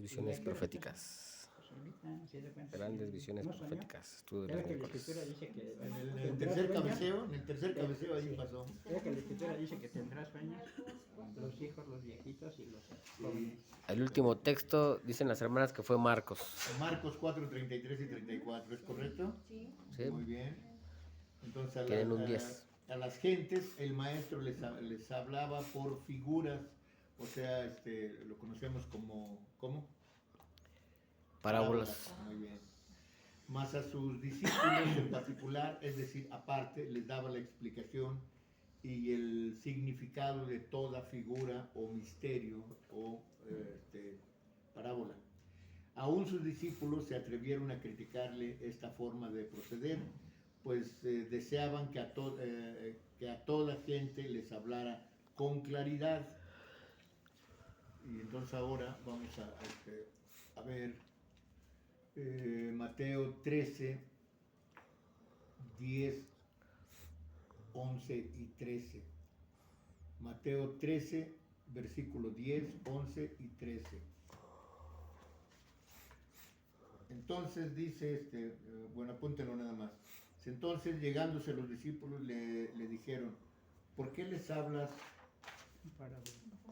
visiones proféticas. Grandes visiones proféticas. Estudio de los miércoles. En el tercer cabeceo ahí pasó. Creo que la escritura dice que tendrá sueños los hijos, los viejitos y los jóvenes. El último texto, dicen las hermanas que fue Marcos. Marcos 4, 33 y 34, ¿es correcto? Sí. Muy bien. Entonces Tienen un 10. a las gentes el maestro les hablaba por figuras, o sea, lo conocemos como, ¿cómo? Parábolas. Muy bien. Más a sus discípulos en particular, es decir, aparte, les daba la explicación y el significado de toda figura o misterio o parábola. Aún sus discípulos se atrevieron a criticarle esta forma de proceder, pues deseaban que a toda gente les hablara con claridad. Y entonces ahora vamos a ver Mateo 13, 10, 11 y 13. Mateo 13, versículo 10, 11 y 13. Entonces dice, bueno, apúntenlo nada más. Entonces, llegándose los discípulos, le dijeron, ¿por qué les hablas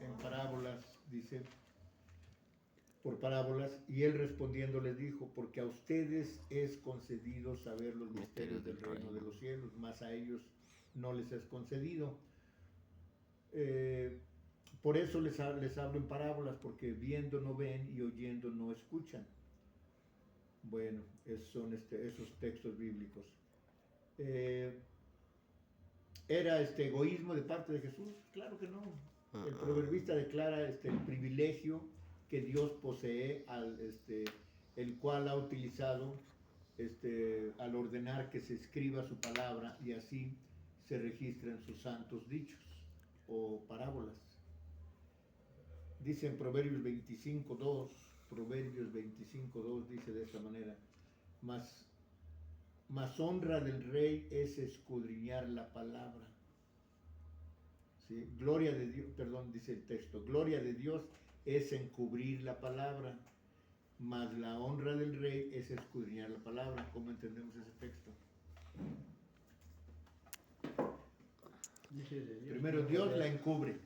en parábolas? Dice, por parábolas. Y él respondiendo les dijo, porque a ustedes es concedido saber los misterios del reino de los cielos, mas a ellos no les es concedido. Por eso les hablo en parábolas, porque viendo no ven y oyendo no escuchan. Bueno, esos son esos textos bíblicos. ¿Era egoísmo de parte de Jesús? Claro que no. El proverbista declara el privilegio que Dios posee, el cual ha utilizado al ordenar que se escriba su palabra y así se registran sus santos dichos o parábolas. Dice en Proverbios 25:2, dice de esta manera, más honra del rey es escudriñar la palabra. ¿Sí? Gloria de Dios, perdón, dice el texto, gloria de Dios es encubrir la palabra, mas la honra del rey es escudriñar la palabra. ¿Cómo entendemos ese texto? Primero Dios la encubre.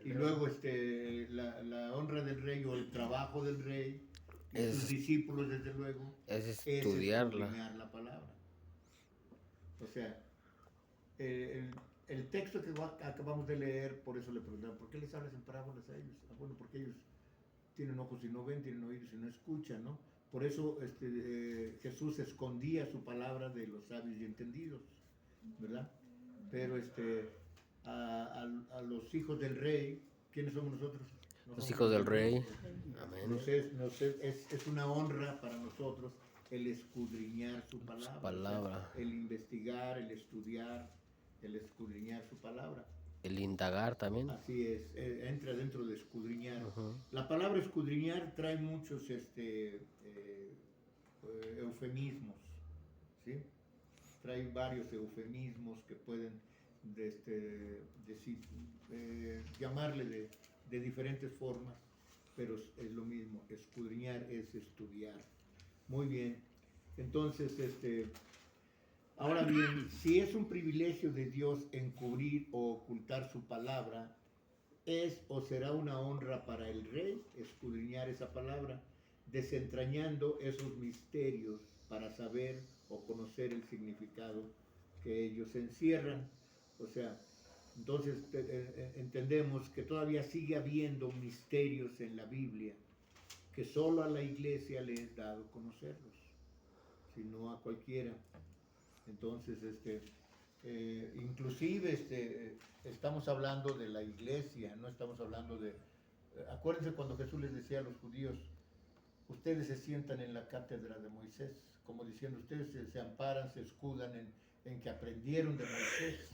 Y luego la honra del rey o el trabajo del rey y sus discípulos, desde luego, es estudiarla. La palabra. O sea, el texto que acabamos de leer, por eso le preguntaron, ¿por qué les hablas en parábolas a ellos? Bueno, porque ellos tienen ojos y no ven, tienen oídos y no escuchan, ¿no? Por eso Jesús escondía su palabra de los sabios y entendidos, ¿verdad? Pero a los hijos del rey, ¿quiénes somos nosotros? Los hijos del rey. Amén. Es una honra para nosotros el escudriñar su palabra. O sea, el investigar, el estudiar, el escudriñar su palabra. El indagar también. Así es, entra dentro de escudriñar. La palabra escudriñar trae muchos eufemismos, ¿sí? Trae varios eufemismos que pueden llamarle de diferentes formas, pero es lo mismo. Escudriñar es estudiar. Muy bien. Entonces, ahora bien, si es un privilegio de Dios encubrir o ocultar su palabra, ¿es o será una honra para el rey escudriñar esa palabra, desentrañando esos misterios para saber o conocer el significado que ellos encierran? O sea, entonces entendemos que todavía sigue habiendo misterios en la Biblia que solo a la iglesia le es dado conocerlos, sino a cualquiera. Entonces, inclusive estamos hablando de la iglesia, no estamos hablando de... acuérdense cuando Jesús les decía a los judíos, ustedes se sientan en la cátedra de Moisés, como diciendo, ustedes se amparan, se escudan en que aprendieron de Moisés.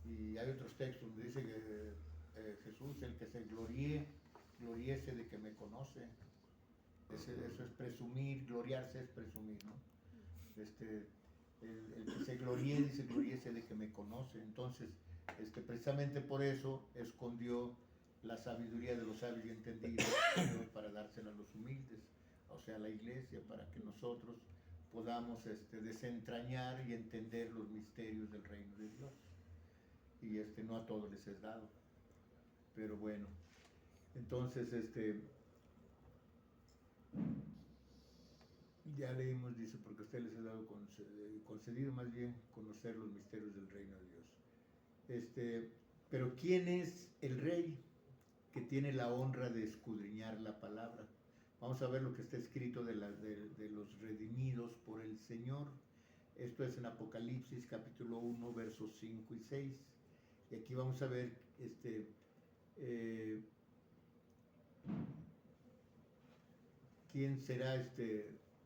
Y hay otros textos donde dice que Jesús, el que se gloríese de que me conoce. Eso es presumir, gloriarse es presumir, ¿no? El que se gloríe, dice, gloríese de que me conoce. Entonces, precisamente por eso escondió la sabiduría de los sabios y entendidos, Señor, para dársela a los humildes, o sea, a la iglesia, para que nosotros podamos desentrañar y entender los misterios del reino de Dios. Y no a todos les es dado. Pero bueno, entonces ya leímos, dice, porque a ustedes les he dado concedido más bien conocer los misterios del reino de Dios. Pero ¿quién es el rey que tiene la honra de escudriñar la palabra? Vamos a ver lo que está escrito de los redimidos por el Señor. Esto es en Apocalipsis capítulo 1, versos 5 y 6. Y aquí vamos a ver quién será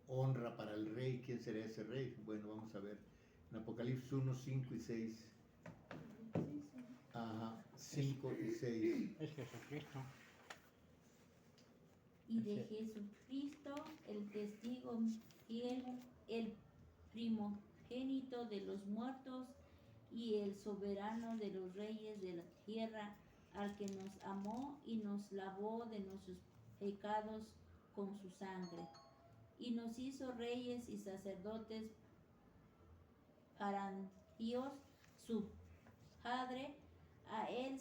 honra para el rey, quién será ese rey. Bueno, vamos a ver en Apocalipsis 1, 5 y 6. Ajá, 5 y 6. Es Jesucristo. Y de Jesucristo, el testigo fiel, el primogénito de los muertos y el soberano de los reyes de la tierra, al que nos amó y nos lavó de nuestros pecados con su sangre, y nos hizo reyes y sacerdotes para Dios su Padre. A él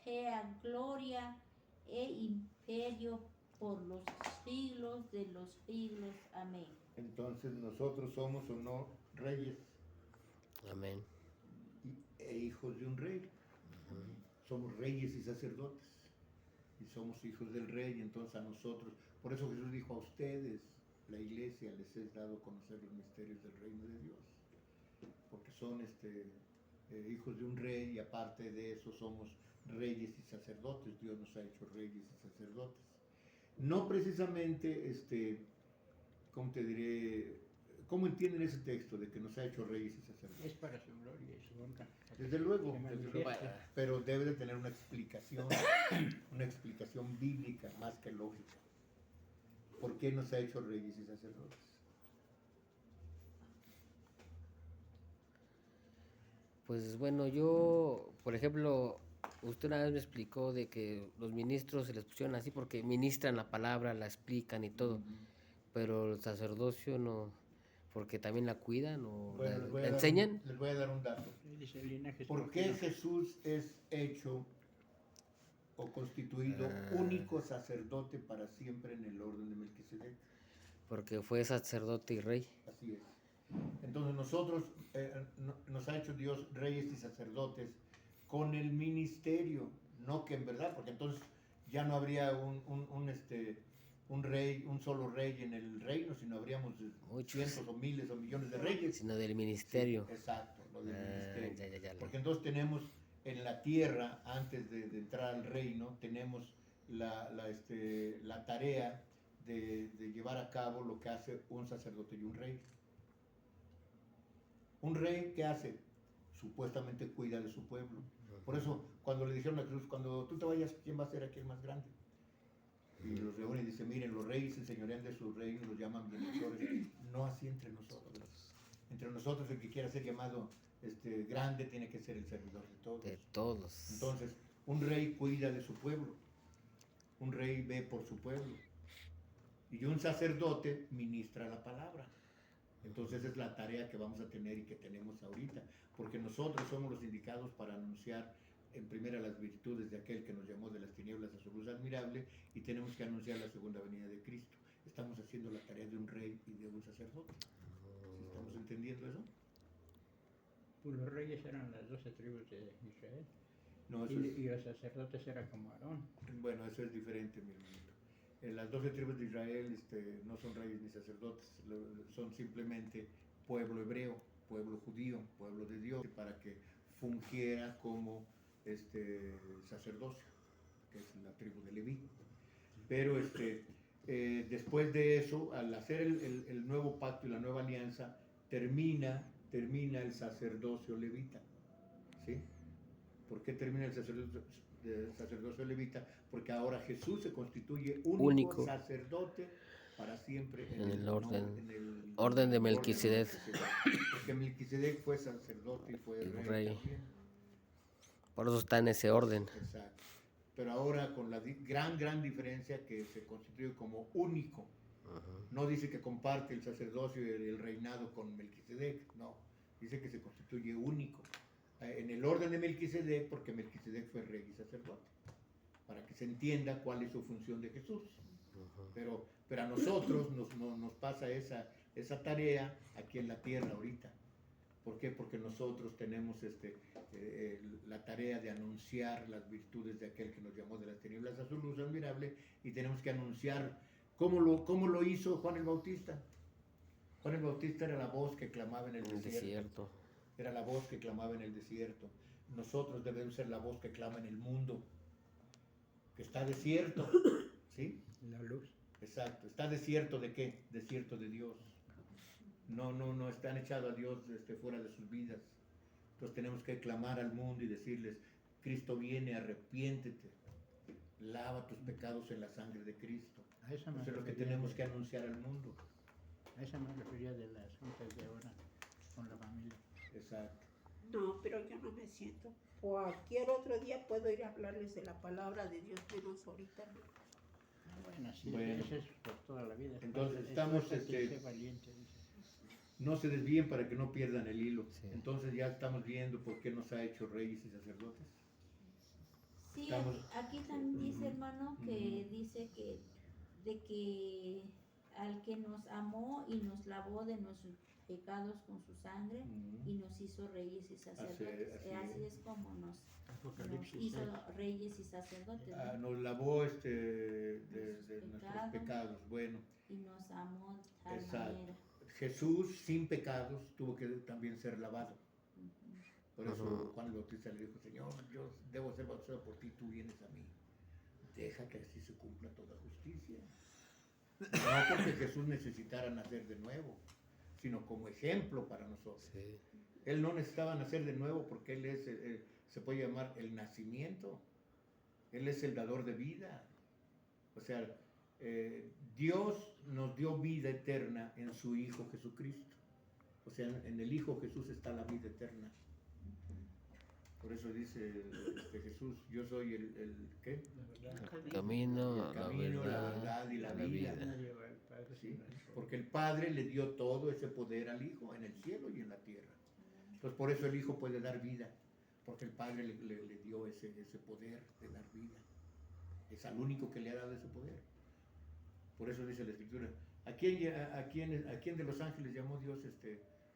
sea gloria e imperio por los siglos de los siglos. Amén. Entonces nosotros somos o no reyes. Amén. E hijos de un rey. Somos reyes y sacerdotes. Y somos hijos del rey, entonces a nosotros. Por eso Jesús dijo: a ustedes, la iglesia, les es dado conocer los misterios del reino de Dios. Porque son hijos de un rey, y aparte de eso somos reyes y sacerdotes. Dios nos ha hecho reyes y sacerdotes. No precisamente, ¿cómo te diré? ¿Cómo entienden ese texto de que nos ha hecho reyes y sacerdotes? Es para su gloria y su honra. Desde luego, Se manifiesta. pero debe de tener una explicación bíblica más que lógica. ¿Por qué nos ha hecho reyes y sacerdotes? Pues bueno, yo, por ejemplo, usted una vez me explicó de que los ministros se les pusieron así porque ministran la palabra, la explican y todo, pero el sacerdocio no, porque también la cuidan o Bueno, la enseñan. Les voy a dar un dato. Dice el linaje ¿Por qué escogido. Jesús es hecho o constituido único sacerdote para siempre en el orden de Melquisedec? Porque fue sacerdote y rey. Así es. Entonces nosotros, nos ha hecho Dios reyes y sacerdotes con el ministerio, no que en verdad, porque entonces ya no habría un rey, un solo rey en el reino, sino habríamos Muchos. cientos o miles o millones de reyes. Sino del ministerio. Sí, exacto, lo del ministerio. Ya. Porque entonces tenemos en la tierra, antes de entrar al reino, tenemos la tarea de llevar a cabo lo que hace un sacerdote y un rey. Un rey, ¿qué hace? Supuestamente cuida de su pueblo. Por eso, cuando le dijeron a Jesús: cuando tú te vayas, ¿quién va a ser aquí el más grande? Y los reúne y dice: miren, los reyes se enseñorean de sus reinos, los llaman bienhechores. No así entre nosotros. Entre nosotros, el que quiera ser llamado grande tiene que ser el servidor de todos. De todos. Entonces, un rey cuida de su pueblo. Un rey ve por su pueblo. Y un sacerdote ministra la palabra. Entonces esa es la tarea que vamos a tener y que tenemos ahorita, porque nosotros somos los indicados para anunciar en primera las virtudes de aquel que nos llamó de las tinieblas a su luz admirable, y tenemos que anunciar la segunda venida de Cristo. Estamos haciendo la tarea de un rey y de un sacerdote. ¿Estamos entendiendo eso? Pues los reyes eran las 12 tribus de Israel. No, eso Y los sacerdotes eran como Aarón. bueno, eso es diferente, mi hermanito. Las 12 tribus de Israel no son reyes ni sacerdotes, son simplemente pueblo hebreo, pueblo judío, pueblo de Dios, para que fungiera como sacerdocio, que es la tribu de Leví. Pero después de eso, al hacer el nuevo pacto y la nueva alianza, termina el sacerdocio levita. ¿Sí? ¿Por qué termina el sacerdocio levita? Porque ahora Jesús se constituye único sacerdote para siempre en el orden de Melquisedec. Porque Melquisedec fue sacerdote y fue rey también. Por eso está en ese orden. Exacto. pero ahora con la gran diferencia que se constituye como único. No dice que comparte el sacerdocio y el reinado con Melquisedec, no, dice que se constituye único en el orden de Melquisedec, porque Melquisedec fue rey y sacerdote, para que se entienda cuál es su función de Jesús. Pero a nosotros nos pasa esa tarea aquí en la tierra ahorita. ¿Por qué? Porque nosotros tenemos la tarea de anunciar las virtudes de aquel que nos llamó de las tinieblas a su luz admirable, y tenemos que anunciar cómo lo hizo Juan el Bautista. Juan el Bautista era la voz que clamaba en el desierto. Era la voz que clamaba en el desierto. Nosotros debemos ser la voz que clama en el mundo, que está desierto. ¿Sí? La luz. Exacto. ¿Está desierto de qué? Desierto de Dios. No están echados a Dios fuera de sus vidas. Entonces tenemos que clamar al mundo y decirles: Cristo viene, arrepiéntete, lava tus pecados en la sangre de Cristo. Eso es lo que tenemos que anunciar al mundo. A eso me refería de las juntas de ahora con la familia. Exacto. No, pero yo no me siento. Cualquier otro día puedo ir a hablarles de la palabra de Dios, menos ahorita no. Bueno, sí, Bueno. eso es por toda la vida. Entonces, Es estamos, fuerte que sea valiente, dice. No se desvíen para que no pierdan el hilo. Sí. Entonces ya estamos viendo por qué nos ha hecho reyes y sacerdotes. Sí, Estamos- aquí también dice, hermano, que dice que al que nos amó y nos lavó de nuestros pecados con su sangre Ujú. y nos hizo reyes y sacerdotes. así Así es. es como nos Apocalipsis hizo 6. reyes y sacerdotes, ¿no? Nos lavó de nuestros Pecados. pecados. Bueno, Y nos amó de tal Exacto. manera. Jesús sin pecados tuvo que también ser lavado. Ujú. Por eso Ujú. Juan el Bautista le dijo: Señor, yo debo ser bautizado por ti, tú vienes a mí. Deja que así se cumpla toda justicia. No porque Jesús necesitara nacer de nuevo, sino como ejemplo para nosotros. Sí. Él no necesitaba nacer de nuevo porque Él es, se puede llamar el nacimiento. Él es el dador de vida. O sea, Dios nos dio vida eterna en su Hijo Jesucristo. O sea, en el Hijo Jesús está la vida eterna. Por eso dice Jesús: yo soy el ¿qué? La verdad. El camino, El camino, la verdad y la vida. Nadie va al Padre ¿Sí? sino en su- Porque el Padre le dio todo ese poder al Hijo en el cielo y en la tierra. Entonces por eso el Hijo puede dar vida, porque el Padre le dio ese poder de dar vida. Es al único que le ha dado ese poder. Por eso dice la Escritura: ¿a quién de los ángeles llamó Dios?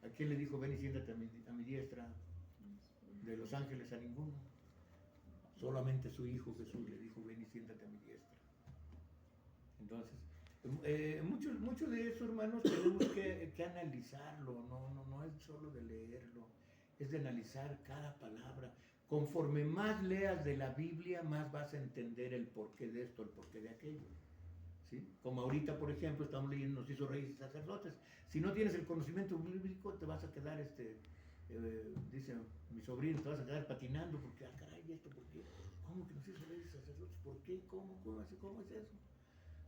¿A quién le dijo: ven y siéntate a mi diestra? De los ángeles a ninguno. Solamente su Hijo Jesús le dijo: ven y siéntate a mi diestra. Entonces, mucho de eso, hermanos, tenemos que analizarlo. No es solo de leerlo, es de analizar cada palabra. Conforme más leas de la Biblia, más vas a entender el porqué de esto, el porqué de aquello. ¿Sí? Como ahorita, por ejemplo, estamos leyendo: nos hizo reyes y sacerdotes. Si no tienes el conocimiento bíblico, te vas a quedar, dice mi sobrino, te vas a quedar patinando porque, caray, ¿esto por qué? ¿Cómo que nos hizo reyes y sacerdotes? ¿Por qué? ¿Cómo es eso?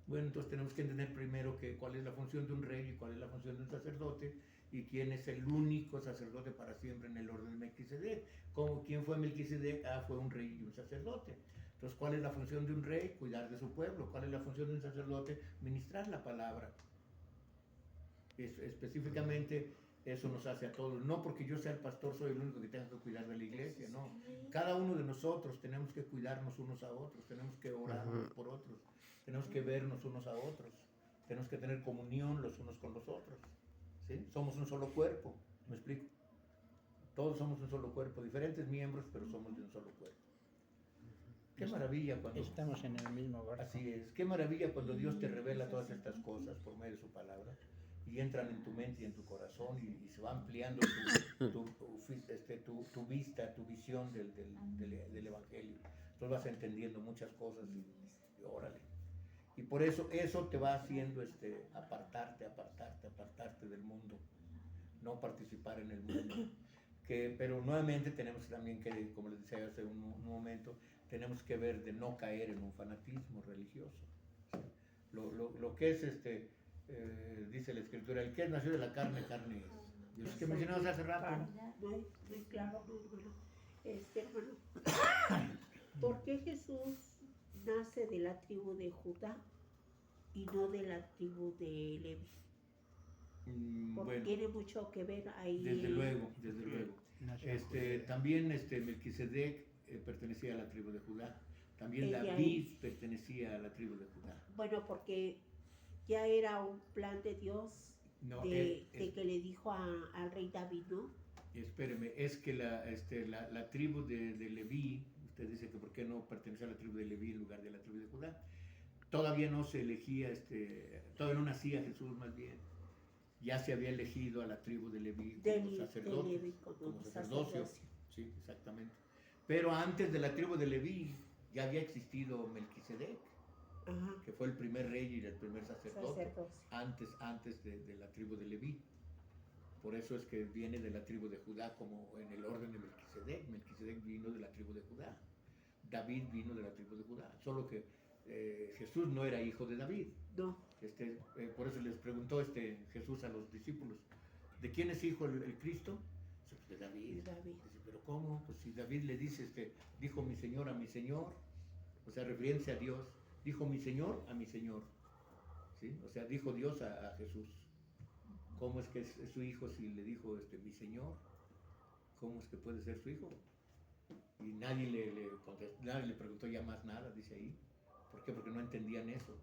Bueno, entonces tenemos que entender primero cuál es la función de un rey y cuál es la función de un sacerdote, y quién es el único sacerdote para siempre en el orden de Melquisedec. ¿Quién fue Melquisedec? Fue un rey y un sacerdote. Entonces, ¿cuál es la función de un rey? Cuidar de su pueblo. ¿Cuál es la función de un sacerdote? Ministrar la palabra. Específicamente, eso nos hace a todos. No porque yo sea el pastor soy el único que tenga que cuidar de la iglesia, no. Cada uno de nosotros tenemos que cuidarnos unos a otros, tenemos que orar unos por otros, tenemos que vernos unos a otros, tenemos que tener comunión los unos con los otros. ¿Sí? Somos un solo cuerpo, ¿me explico? Todos somos un solo cuerpo, diferentes miembros, pero somos de un solo cuerpo. Qué maravilla cuando... Estamos en el mismo barco. Así es, qué maravilla cuando Dios te revela todas estas cosas por medio de su palabra y entran en tu mente y en tu corazón y se va ampliando tu vista, tu visión del Evangelio. Entonces vas entendiendo muchas cosas y órale. Y por eso te va haciendo apartarte del mundo, no participar en el mundo. Pero nuevamente tenemos también que, como les decía hace un momento, tenemos que ver de no caer en un fanatismo religioso. Lo que es, dice la Escritura: el que es nacido de la carne, carne es. Y los que mencionamos hace rato, ¿no? Muy claro, hermano. Hermano, ¿por qué Jesús nace de la tribu de Judá y no de la tribu de Leví. Porque Bueno, tiene mucho que ver ahí. desde luego, desde luego. Nació en Judea. También Melquisedec pertenecía a la tribu de Judá. También Ella David pertenecía a la tribu de Judá. Bueno, porque ya era un plan de Dios No, de que le dijo al rey David, ¿no? espéreme, es que la tribu de Leví, usted dice que por qué no pertenecía a la tribu de Leví en lugar de la tribu de Judá. Todavía no se elegía, todavía no nacía Jesús más bien. Ya se había elegido a la tribu de Leví como sacerdote, Leví como como sacerdocio. sacerdocio. Sí, exactamente. Pero antes de la tribu de Leví ya había existido Melquisedec, Ajá, que fue el primer rey y el primer sacerdote, sacerdocio. antes de la tribu de Leví. Por eso es que viene de la tribu de Judá, como en el orden de Melquisedec. Melquisedec vino de la tribu de Judá. David vino de la tribu de Judá. Solo que Jesús no era hijo de David. No, Por eso les preguntó Jesús a los discípulos, ¿de quién es hijo el Cristo? Dice, pues de David. de David. Dice, pero ¿cómo? Pues si David le dice, dijo mi Señor a mi Señor, o sea, refiriéndose a Dios, dijo mi Señor a mi Señor, ¿sí? O sea, dijo Dios a Jesús. ¿Cómo es que es su hijo si le dijo mi Señor? ¿Cómo es que puede ser su hijo? Y nadie nadie le preguntó ya más nada, dice ahí. ¿Por qué? Porque no entendían eso.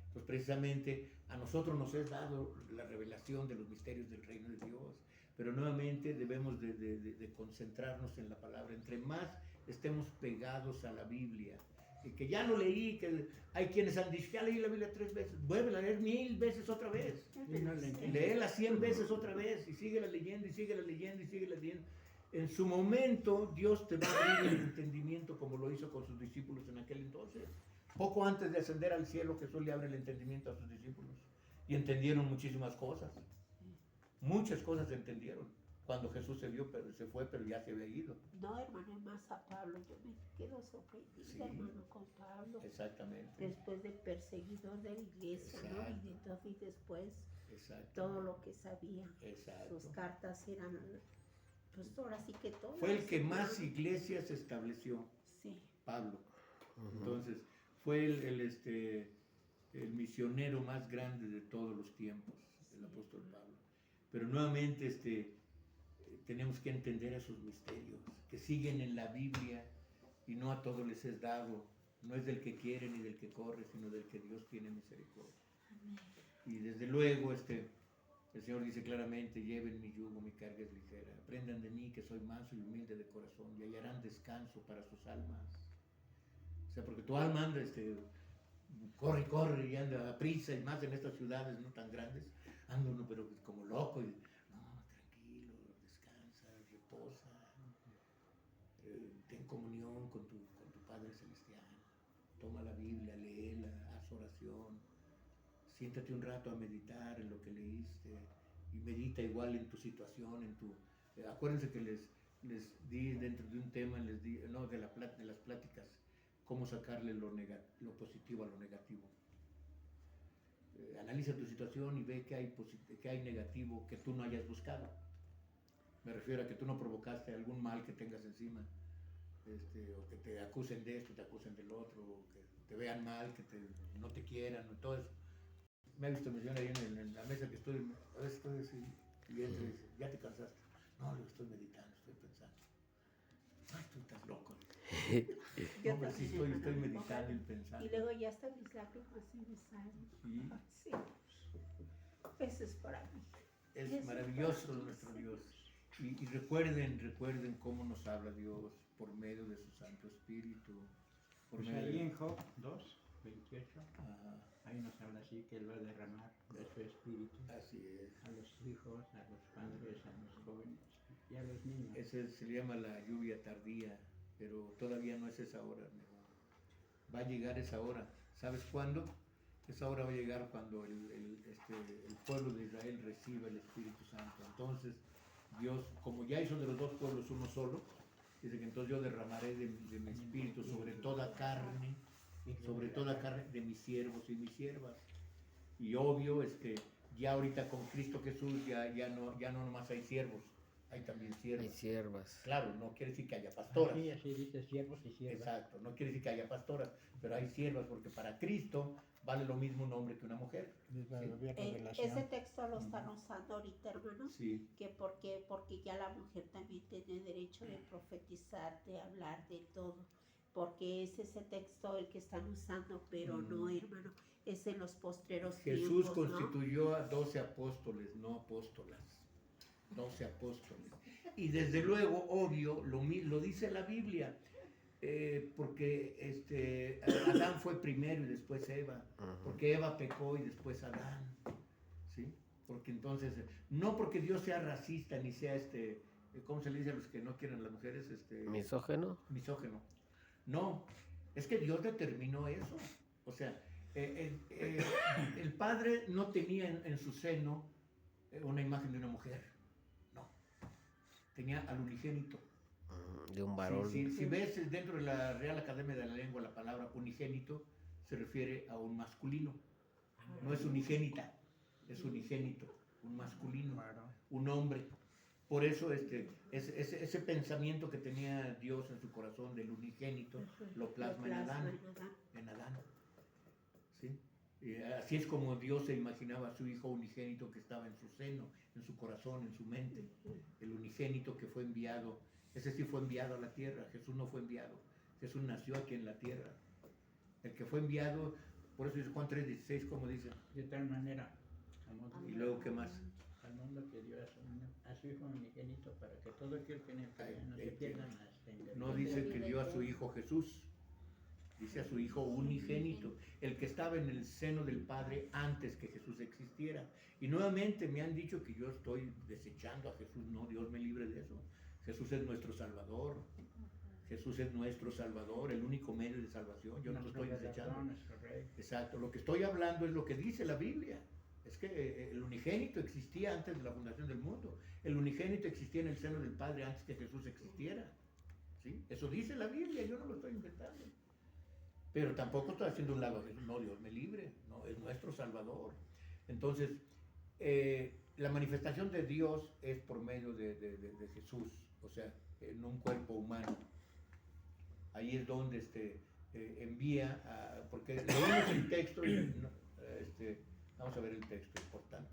Entonces, precisamente, a nosotros nos es dado la revelación de los misterios del reino de Dios, pero nuevamente debemos de concentrarnos en la palabra. Entre más estemos pegados a la Biblia, y que ya no leí, que hay quienes han dicho, ya leí la Biblia 3 veces, vuelve a leer 1000 veces otra vez. Y no le entiendo. Léela 100 veces otra vez, y sigue leyendo, y sigue leyendo, y sigue leyendo. En su momento, Dios te va a abrir el entendimiento como lo hizo con sus discípulos en aquel entonces. Poco antes de ascender al cielo, Jesús le abre el entendimiento a sus discípulos y entendieron muchísimas cosas. Muchas cosas entendieron cuando Jesús se fue, pero ya se había ido. No, hermano, es más a Pablo. Yo me quedo sorprendida, Sí. hermano, con Pablo. Exactamente. Después de perseguidor de la iglesia, ¿no? Y después Exacto. todo lo que sabía. Exacto. Sus cartas eran, pues ahora sí que todo. Fue el que más iglesias estableció, Sí. Pablo. Entonces, fue el misionero más grande de todos los tiempos, el apóstol Pablo. Pero nuevamente tenemos que entender esos misterios que siguen en la Biblia y no a todos les es dado. No es del que quiere ni del que corre, sino del que Dios tiene misericordia. Y desde luego el Señor dice claramente, lleven mi yugo, mi carga es ligera. Aprendan de mí que soy manso y humilde de corazón y hallarán descanso para sus almas. O sea, porque tu alma anda, corre y anda a prisa, y más en estas ciudades no tan grandes, anda uno pero como loco y no, tranquilo, descansa, reposa, ten comunión con tu Padre Celestial, toma la Biblia, léela, haz oración, siéntate un rato a meditar en lo que leíste y medita igual en tu situación, acuérdense que les di dentro de un tema, de las pláticas, cómo sacarle lo positivo a lo negativo. Analiza tu situación y ve qué hay negativo que tú no hayas buscado. Me refiero a que tú no provocaste algún mal que tengas encima, o que te acusen de esto, te acusen del otro, o que te vean mal, que no te quieran, todo eso. Me ha visto mencionar ahí en la mesa que a veces estoy así, y entra y dice, ¿ya te cansaste? No, lo estoy meditando, estoy pensando. Ay, tú estás loco. Yo No, pero sí también, estoy hermano, meditando y pensando. Y luego ya hasta mis lágrimas se me salen. Sí. Sí. Eso es para mí. Es Eso maravilloso para mí, nuestro sí. Dios. Y recuerden cómo nos habla Dios por medio de su Santo Espíritu. Por Pues medio ahí de... en Job 2, 28, Ajá, ahí nos habla así que Él va a derramar de su espíritu así es. a los hijos, a los padres, a los jóvenes y a los niños. Se le llama la lluvia tardía, pero todavía no es esa hora, mi hermano. Va a llegar esa hora. ¿Sabes cuándo? Esa hora va a llegar cuando el pueblo de Israel reciba el Espíritu Santo. Entonces, Dios, como ya hizo de los dos pueblos uno solo, dice que entonces yo derramaré de mi espíritu sobre toda carne de mis siervos y mis siervas. Y obvio ya ahorita con Cristo Jesús ya no nomás hay siervos, hay también Hay siervas. siervas. Claro, no quiere decir que haya pastoras. Sí, así dice siervos y siervas. Exacto, no quiere decir que haya pastoras, pero hay siervas porque para Cristo vale lo mismo un hombre que una mujer. Había Ese revelación. texto lo están usando ahorita, hermano. Sí, Que porque ya la mujer también tiene derecho de profetizar, de hablar de todo, porque es ese texto el que están usando, pero no, hermano, es en los postreros Jesús tiempos, ¿no? constituyó a 12 apóstoles, no apóstolas. 12 apóstoles. Y desde luego, obvio, lo dice la Biblia, porque Adán fue primero y después Eva, porque Eva pecó y después Adán, ¿sí? Porque entonces, no porque Dios sea racista ni sea ¿cómo se le dice a los que no quieren a las mujeres? ¿Misógeno? Misógeno. No, es que Dios determinó eso. O sea, el Padre no tenía en su seno una imagen de una mujer. No. Tenía al unigénito. De un varón. Si ves dentro de la Real Academia de la Lengua la palabra unigénito, se refiere a un masculino. No es unigénita, es unigénito, un masculino, un hombre. Por eso ese pensamiento que tenía Dios en su corazón del unigénito lo plasma en Adán. En Adán. ¿Sí? Así es como Dios se imaginaba a su hijo unigénito que estaba en su seno, en su corazón, en su mente. El unigénito que fue enviado, ese sí fue enviado a la tierra. Jesús no fue enviado. Jesús nació aquí en la tierra. El que fue enviado, por eso dice Juan 3:16, como dice. De tal manera, amó Y luego, ¿qué más? al mundo que dio a su hijo unigénito para que todo aquel que en él crea no se pierda, mas tenga No vida. dice que dio a su hijo Jesús, dice a su hijo unigénito, el que estaba en el seno del Padre antes que Jesús existiera. Y nuevamente me han dicho que yo estoy desechando a Jesús. No, Dios me libre de eso. Jesús es nuestro Salvador. Jesús es nuestro Salvador, el único medio de salvación. Yo no lo estoy desechando. Nuestro rey. Exacto, lo que estoy hablando es lo que dice la Biblia. Es que el unigénito existía antes de la fundación del mundo. El unigénito existía en el seno del Padre antes que Jesús existiera. ¿Sí? Eso dice la Biblia, yo no lo estoy inventando. Pero tampoco estoy haciendo un lado de Jesús. No, Dios me libre. No, es nuestro Salvador. Entonces, la manifestación de Dios es por medio de Jesús, o sea, en un cuerpo humano. Ahí es donde envía, porque leemos el texto y vamos a ver el texto importante.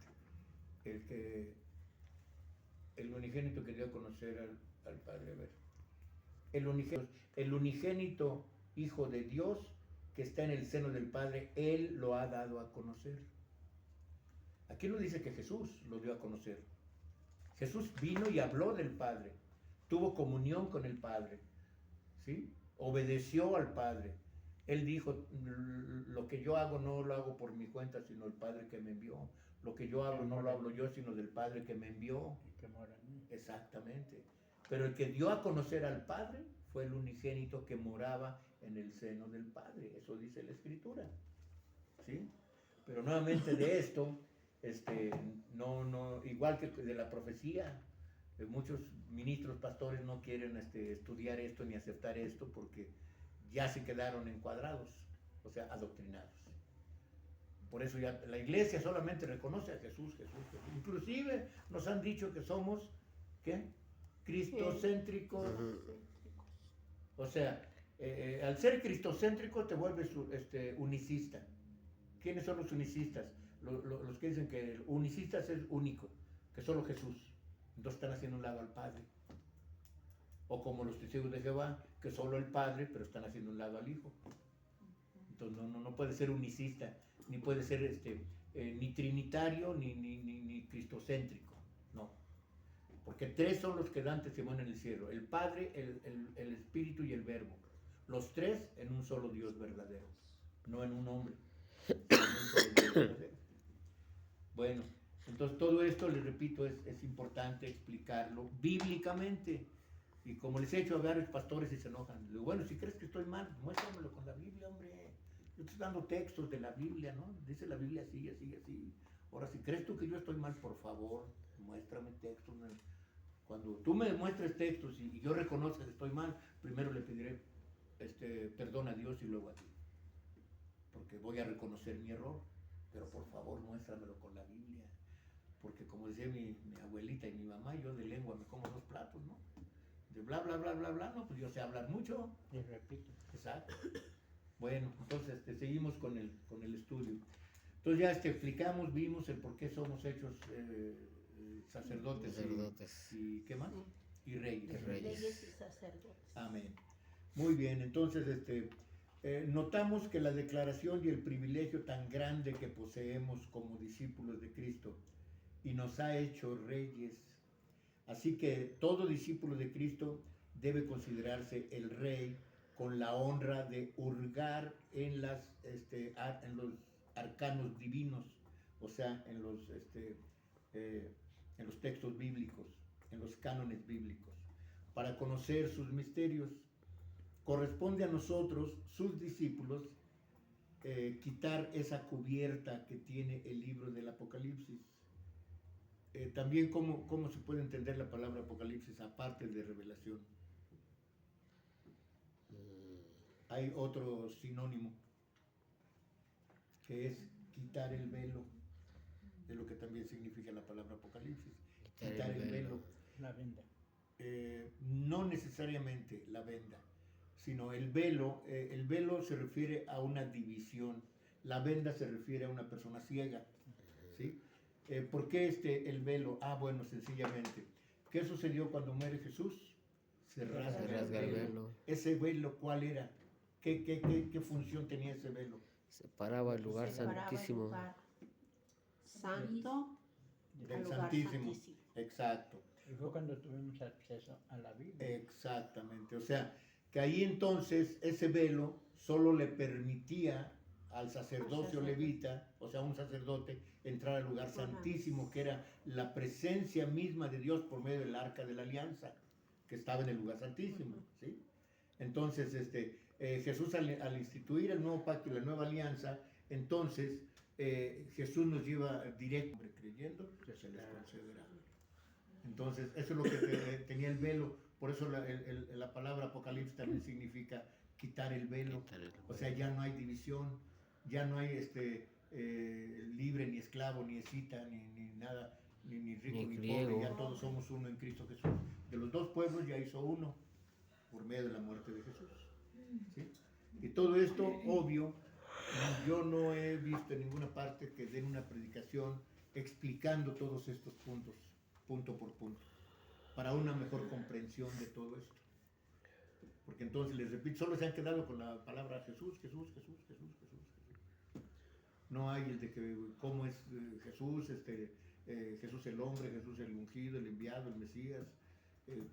El unigénito que dio a conocer al Padre. A ver. El unigénito Hijo de Dios que está en el seno del Padre, Él lo ha dado a conocer. Aquí no dice que Jesús lo dio a conocer. Jesús vino y habló del Padre, tuvo comunión con el Padre, ¿sí? Obedeció al Padre. Él dijo, lo que yo hago no lo hago por mi cuenta, sino el Padre que me envió. Lo que yo hablo no lo hablo yo, sino del Padre que me envió. Y que mora en mí. Exactamente. Pero el que dio a conocer al Padre fue el unigénito que moraba en el seno del Padre. Eso dice la Escritura. ¿Sí? Pero nuevamente de esto, igual que de la profecía, muchos ministros, pastores no quieren estudiar esto ni aceptar esto porque ya se quedaron encuadrados, o sea, adoctrinados. Por eso ya la iglesia solamente reconoce a Jesús, Jesús, Jesús. Inclusive nos han dicho que somos, ¿qué? Cristocéntricos. O sea, al ser cristocéntrico te vuelves unicista. ¿Quiénes son los unicistas? Los que dicen que el unicista es único, que solo Jesús. Entonces están haciendo un lado al Padre. O como los testigos de Jehová, que solo el Padre, pero están haciendo un lado al Hijo. Entonces no puede ser unicista, ni puede ser ni trinitario, ni cristocéntrico. No. Porque tres son los que dan testimonio en el cielo: el Padre, el Espíritu y el Verbo. Los tres en un solo Dios verdadero, no en un hombre. Bueno, entonces todo esto, les repito, es importante explicarlo bíblicamente. Y como les he hecho a varios pastores y se enojan, les digo, bueno, si crees que estoy mal, muéstramelo con la Biblia, hombre. Yo estoy dando textos de la Biblia, ¿no? Dice la Biblia así, así, así. Ahora, si crees tú que yo estoy mal, por favor, muéstrame textos. Cuando tú me muestres textos y yo reconozca que estoy mal, primero le pediré perdón a Dios y luego a ti. Porque voy a reconocer mi error. Pero por favor, muéstramelo con la Biblia. porque como decía mi abuelita y mi mamá, yo de lengua me como 2 platos, ¿no? De bla, bla, bla, bla, bla, no, pues yo sé hablar mucho. Y repito. Exacto. Bueno, entonces seguimos con el estudio. Entonces ya explicamos, vimos el por qué somos hechos sacerdotes. Y ¿qué más? Y reyes. Reyes y sacerdotes. Amén. Muy bien, entonces notamos que la declaración y el privilegio tan grande que poseemos como discípulos de Cristo y nos ha hecho reyes. Así que todo discípulo de Cristo debe considerarse el rey con la honra de hurgar en los arcanos divinos, o sea, en los textos bíblicos, en los cánones bíblicos, para conocer sus misterios. Corresponde a nosotros, sus discípulos, quitar esa cubierta que tiene el libro del Apocalipsis. También, ¿cómo se puede entender la palabra Apocalipsis aparte de revelación? Hay otro sinónimo, que es quitar el velo, de lo que también significa la palabra Apocalipsis. Quitar el velo. La venda. No necesariamente la venda, sino el velo. El velo se refiere a una división, la venda se refiere a una persona ciega, ¿sí? ¿Por qué el velo? Bueno, sencillamente, ¿qué sucedió cuando muere Jesús? Se rasga el velo. ¿Ese velo cuál era? ¿Qué función tenía ese velo? Separaba el lugar santísimo. El lugar santo Del Santísimo. Exacto. Y fue cuando tuvimos acceso a la Biblia. Exactamente. O sea, que ahí entonces ese velo solo le permitía al sacerdocio levita, o sea, un sacerdote, entrar al lugar santísimo, que era la presencia misma de Dios por medio del arca de la alianza, que estaba en el lugar santísimo, ¿sí? Entonces, Jesús al instituir el nuevo pacto y la nueva alianza, entonces Jesús nos lleva directo, creyendo, que se les concederá. Entonces, eso es lo que tenía el velo, por eso la palabra Apocalipsis también significa quitar el velo, o sea, ya no hay división, ya no hay libre ni esclavo, ni escita, ni nada, ni rico ni pobre, ya todos somos uno en Cristo Jesús. De los 2 pueblos ya hizo uno por medio de la muerte de Jesús, ¿sí? Y todo esto, obvio, yo no he visto en ninguna parte que den una predicación explicando todos estos puntos, punto por punto, para una mejor comprensión de todo esto. Porque entonces, les repito, solo se han quedado con la palabra Jesús, Jesús, Jesús, Jesús, Jesús, Jesús. No hay el de que cómo es Jesús, Jesús el hombre, Jesús el ungido, el enviado, el Mesías,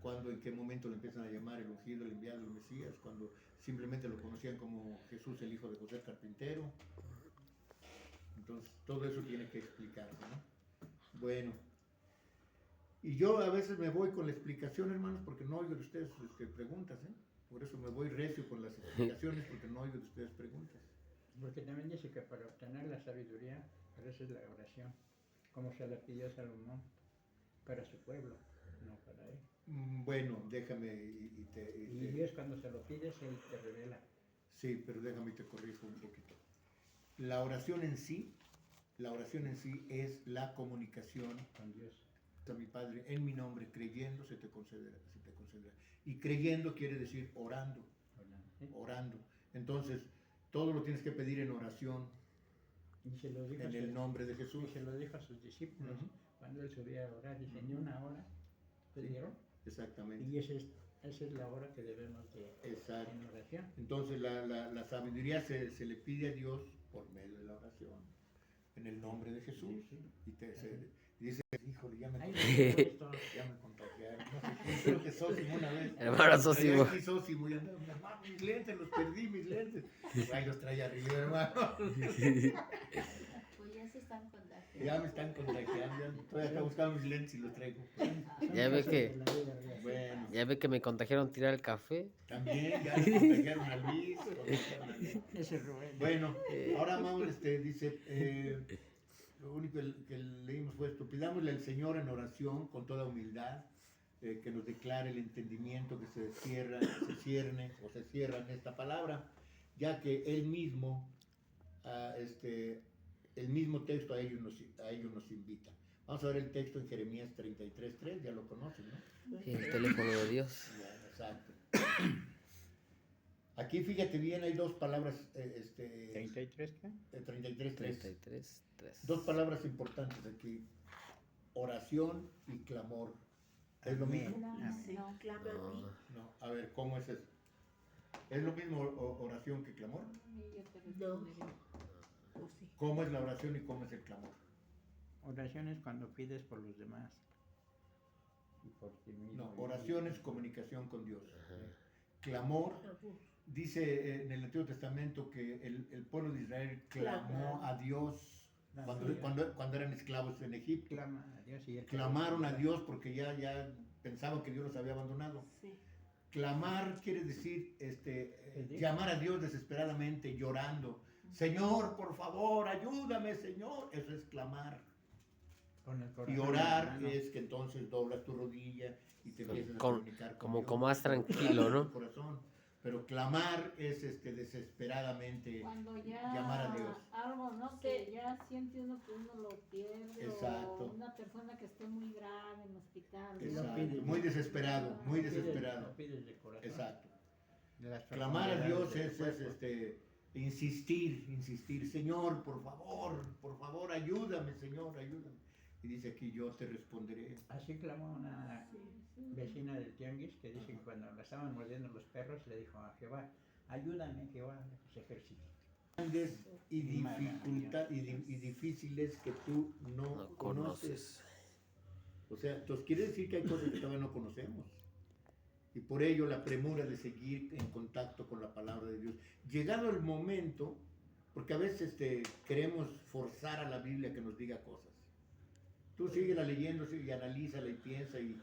cuando, en qué momento le empiezan a llamar el ungido, el enviado, el Mesías, cuando simplemente lo conocían como Jesús el hijo de José el carpintero. Entonces, todo eso tiene que explicarse, ¿no? Bueno, y yo a veces me voy con la explicación, hermanos, porque no oigo de ustedes preguntas, ¿eh? Por eso me voy recio con las explicaciones, porque no oigo de ustedes preguntas. Porque también dice que para obtener la sabiduría, para eso es la oración, como se la pidió Salomón, para su pueblo, no para él. Bueno, déjame Y Dios cuando se lo pides, Él te revela. Sí, pero déjame te corrijo un poquito. La oración en sí es la comunicación Con Dios. a mi Padre en mi nombre, creyendo se te concederá. Y creyendo quiere decir orando. ¿Sí? Orando. Entonces, todo lo tienes que pedir en oración, Y se lo dijo en el nombre de Jesús. Y se lo dijo a sus discípulos. Cuando Él subía a orar, dice, ni una hora pidieron. Exactamente. Y esa es la hora que debemos de en oración. Entonces, la sabiduría se le pide a Dios por medio de la oración, en el nombre de Jesús. Y dice, híjole, ya me contagiaron. No sé, creo que Sósimo una vez. Hermano Sósimo. Aquí Sósimo, y andaba, hermano, mis lentes, los perdí, mis lentes. Ahí los traía arriba, hermano. Pues ya se están contagiando. Ya me están contagiando. Estoy acá buscando mis lentes y los traigo. Ya ve que, Bueno, ya ve que me contagiaron tirar el café. también ya se contagiaron a Luis. Ese es Rubén. Bueno, ahora Mauro dice, lo único que leímos fue esto: pidámosle al Señor en oración con toda humildad, que nos declare el entendimiento, que se cierne o se cierra en esta palabra, ya que Él mismo, el mismo texto a ellos nos invita. Vamos a ver el texto en Jeremías 33:3, ya lo conocen, ¿no? Sí, el teléfono de Dios. Ya, exacto. Aquí fíjate bien, hay dos palabras, 33, ¿qué? 33:3. 33, 3. Dos palabras importantes aquí, oración y clamor. ¿Es lo Amén. mismo? Sí, clama a mí. No, a ver, ¿cómo es eso? ¿Es lo mismo oración que clamor? No. No sé. ¿Cómo es la oración y cómo es el clamor? Oración es cuando pides por los demás. Y por ti mismo. No, oración es comunicación con Dios. Clamor, dice en el Antiguo Testamento que el pueblo de Israel clamó a Dios cuando eran esclavos en Egipto. Clama a Dios y él te Clamaron a responderá. Dios porque ya pensaban que Dios los había abandonado. Sí. Clamar quiere decir Sí. llamar a Dios desesperadamente, llorando. Señor, por favor, ayúdame, Señor. Eso es clamar. Con el corazón Y en la orar mano. es que entonces doblas tu rodilla y te empiezas a Con- comunicar con como Dios. con más tranquilo, ¿no? Tu corazón. Pero clamar es desesperadamente Cuando ya llamar a Dios. algo, ¿no? Que ya siente uno que uno lo pierde. Exacto. O una persona que esté muy grave en el hospital. Y ¿no? lo pides. Muy desesperado, muy Lo pides- desesperado. lo pides de corazón. Exacto. De las Clamar a Dios profundidades del es cuerpo. insistir, Señor, por favor, ayúdame, Señor, ayúdame. Y dice aquí, yo te responderé. Así clamó una vecina del tianguis que dice que cuando la estaban mordiendo los perros le dijo a Jehová, ayúdame Jehová a los ejércitos. Grandes y difíciles que tú no No conoces. conoces. O sea, entonces quiere decir que hay cosas que todavía no conocemos. Y por ello la premura de seguir en contacto con la palabra de Dios. Llegado el momento, porque a veces queremos forzar a la Biblia que nos diga cosas. Tú síguela leyendo y analízala y piensa y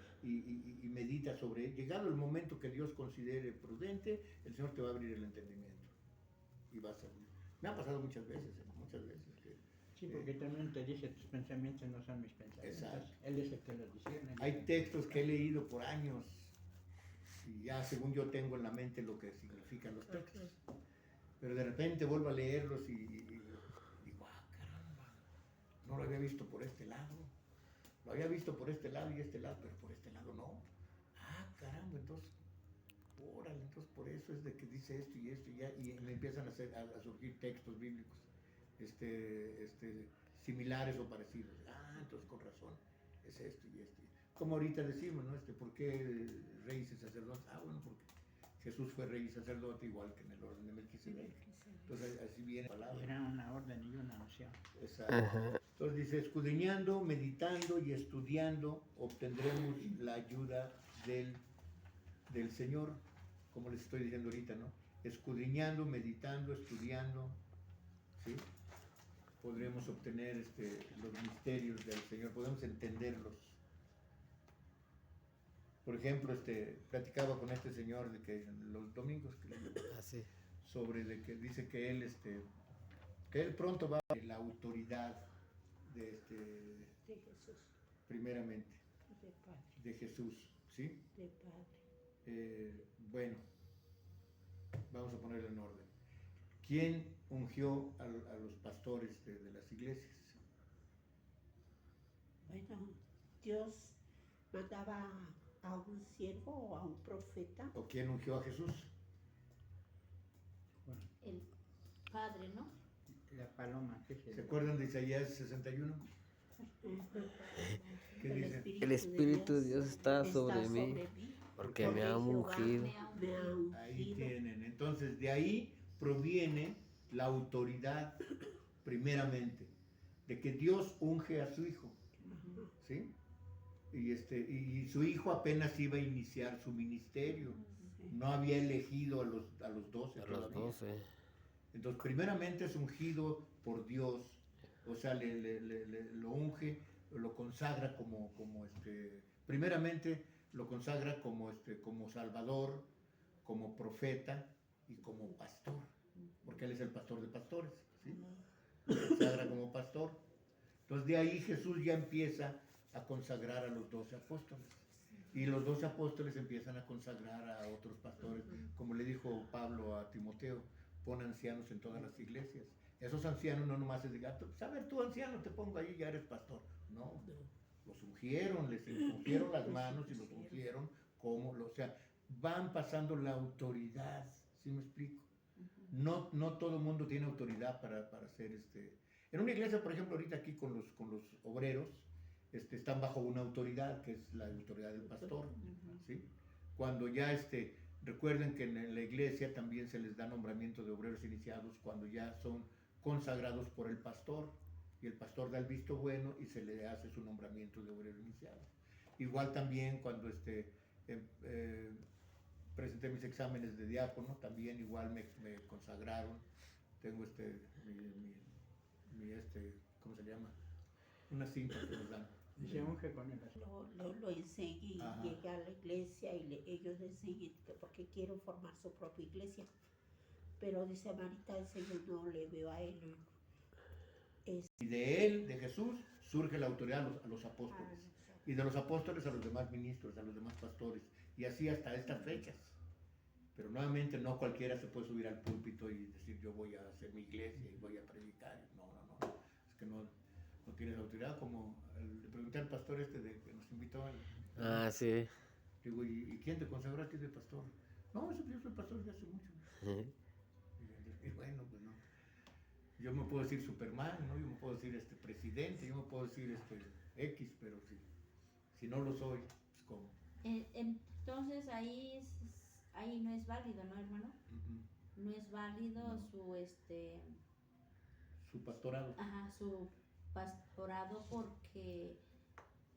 medita sobre él. Llegado el momento que Dios considere prudente, el Señor te va a abrir el entendimiento. Y vas a... Me ha pasado muchas veces. Sí, porque también te dice tus pensamientos no son mis pensamientos. Exacto. Él es el que los discierne. Hay textos que he leído por años y ya según yo tengo en la mente lo que significan los textos. Pero de repente vuelvo a leerlos y digo, caramba, no lo había visto por este lado. Lo había visto por este lado y este lado, pero por este lado no. Caramba, entonces, órale, entonces por eso es de que dice esto y esto y ya, y me empiezan a surgir textos bíblicos similares o parecidos. Entonces con razón, es esto y esto. Como ahorita decimos, ¿no? ¿Por qué reyes y sacerdotes? Bueno, porque Jesús fue rey y sacerdote igual que en el orden de Melquisedec. Entonces así viene la palabra. Era una orden y una unción. Exacto. Entonces dice, escudriñando, meditando y estudiando, obtendremos la ayuda del Señor, como les estoy diciendo ahorita, ¿no? Escudriñando, meditando, estudiando, ¿sí? Podremos obtener los misterios del Señor, podemos entenderlos. Por ejemplo, platicaba con este señor de que los domingos Así. sobre de que dice que él pronto va a la autoridad De Jesús, primeramente de Padre, de Jesús, ¿sí? de Padre. Bueno, vamos a ponerlo en orden. ¿Quién ungió a los pastores de las iglesias? Bueno, Dios mandaba a un siervo o a un profeta. ¿O quién ungió a Jesús? El Padre, ¿no? La paloma, ¿qué es ¿Se acuerdan de Isaías 61? ¿Qué dice? El Espíritu de Dios está sobre mí, porque me ha Jehová ungido. me ha Ahí ungido. tienen. Entonces, de ahí proviene la autoridad, primeramente, de que Dios unge a su hijo, Ajá. ¿sí? Y su hijo apenas iba a iniciar su ministerio. No había elegido a los 12 A los todavía. 12. Entonces, primeramente es ungido por Dios, o sea, lo unge, lo consagra primeramente lo consagra como Salvador, como profeta y como pastor, porque Él es el pastor de pastores, ¿sí? Lo consagra como pastor. Entonces, de ahí Jesús ya empieza a consagrar a los 12 apóstoles. Y los 12 apóstoles empiezan a consagrar a otros pastores, como le dijo Pablo a Timoteo, pon ancianos en todas las iglesias. Esos ancianos no nomás es de gato, pues a ver, tú anciano, te pongo ahí, ya eres pastor. No, los ungieron, les ungieron las manos y los ungieron o sea, van pasando la autoridad, ¿sí me explico? No todo el mundo tiene autoridad para hacer En una iglesia, por ejemplo, ahorita aquí con los obreros, están bajo una autoridad, que es la autoridad del pastor, ¿sí? Cuando ya, recuerden que en la iglesia también se les da nombramiento de obreros iniciados cuando ya son consagrados por el pastor, y el pastor da el visto bueno y se le hace su nombramiento de obrero iniciado. Igual también cuando presenté mis exámenes de diácono, también igual me consagraron. Tengo ¿cómo se llama? Una cinta que nos dan. Y se unge con él. Lo enseña y Ajá. llega a la iglesia y ellos le enseñan porque quieren formar su propia iglesia. Pero dice Marita, el Señor no le veo a él. Y de él, de Jesús, surge la autoridad a los apóstoles. Y de los apóstoles a los demás ministros, a los demás pastores. Y así hasta estas fechas. Pero nuevamente no cualquiera se puede subir al púlpito y decir yo voy a hacer mi iglesia y voy a predicar. No. Es que no tienes autoridad. Como le pregunté al pastor que nos invitó. Sí. Digo, ¿y quién te consagró a ti de pastor? No, yo soy pastor de hace mucho. Y bueno, pues no. Yo me puedo decir Superman, ¿no? Yo me puedo decir presidente, yo me puedo decir X, pero si no lo soy, pues ¿cómo? Entonces ahí no es válido, ¿no, hermano? No es válido No. Su pastorado su pastorado porque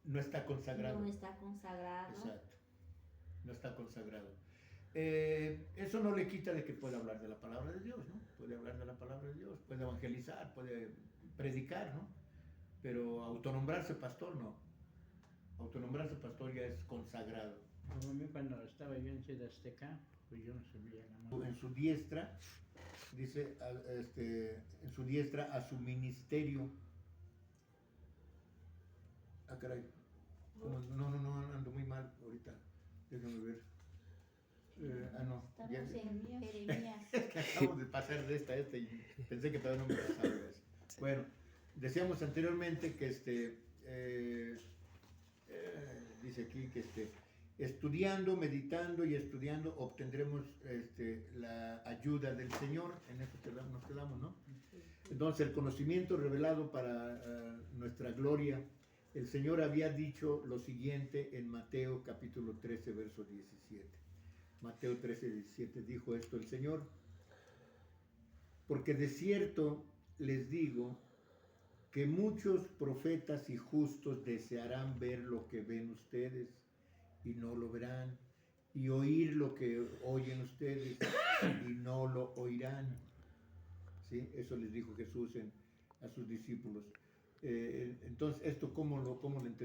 no está consagrado. no está consagrado. Exacto, no está consagrado. Eso no le quita de que pueda hablar de la palabra de Dios, ¿no? Puede hablar de la palabra de Dios, puede evangelizar, puede predicar, ¿no? Pero autonombrarse pastor, no. Autonombrarse pastor ya es consagrado. Como a mí cuando estaba yo en Ciudad Azteca, pues yo no sabía la mano. En su diestra, dice, en su diestra a su ministerio. Ah, caray. No, ando muy mal ahorita. Déjame ver. No. Estamos Ya, en Jeremías. acabo de pasar de esta y pensé que todavía no me pasaba de eso. Bueno, decíamos anteriormente que dice aquí que estudiando, meditando y estudiando obtendremos la ayuda del Señor. En eso nos quedamos, ¿no? Entonces el conocimiento revelado para nuestra gloria. El Señor había dicho lo siguiente en Mateo capítulo 13, verso 17. Mateo 13, 17 dijo esto el Señor: porque de cierto les digo que muchos profetas y justos desearán ver lo que ven ustedes y no lo verán, y oír lo que oyen ustedes y no lo oirán. ¿Sí? Eso les dijo Jesús a sus discípulos. Entonces, ¿esto cómo lo entendemos?